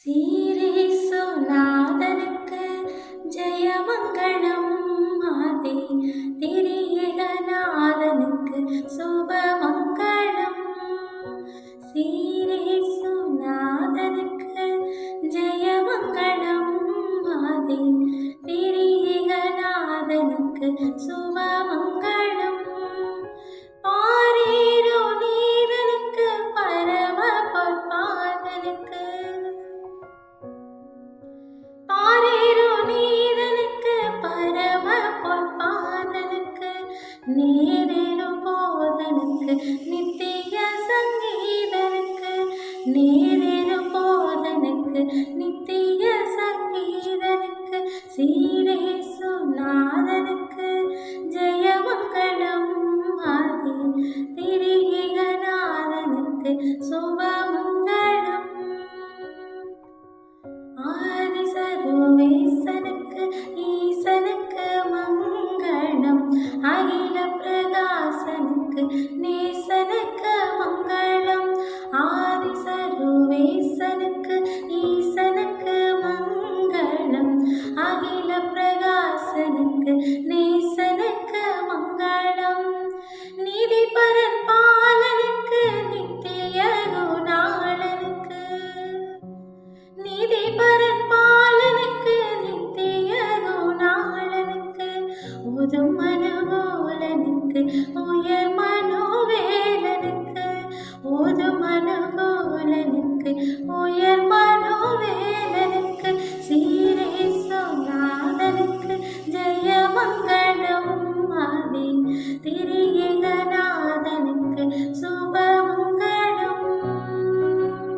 சீரேசுநாதனுக்கு ஜெயமங்களம் ஆதி திரியேகநாதனுக்கு சுபமங்களம். சீரேசுநாதனுக்கு ஜெயமங்களம் ஆதி திரியேகநாதனுக்கு சுபமங்களம். பாரேரோ நீதனுக்கு பரம பொற்பாதனுக்கு பரம பொற்பாதனுக்கு நேரேறும் போதனுக்கு நித்திய சங்கீதனுக்கு நேரேறும் போதனுக்கு நித்திய சங்கீதனுக்கு சீரேசுநாதனுக்கு ஜெயமங்களம் ஆதி திரியேகநாதனுக்கு சுபமங்களம். ஆதி சர்வேசனுக்கு ஈசனுக்கு மங்களம். அகில பிரகாசனுக்கு நேசனுக்கு மங்களம். ஆதி சர்வேசனுக்கு ஈசனுக்கு மங்களம். அகில பிரகாசனுக்கு நேசனுக்கு மங்களம். நிதி பரன் பாலனுக்கு நித்திய குணாளனுக்கு நிதி பரன் பாலனுக்கு நித்திய குணாளனுக்கு உதும் மனுகோலனுக்கு உயர் மனோவேலனுக்கு உதும் மனுகோலனுக்கு உயர்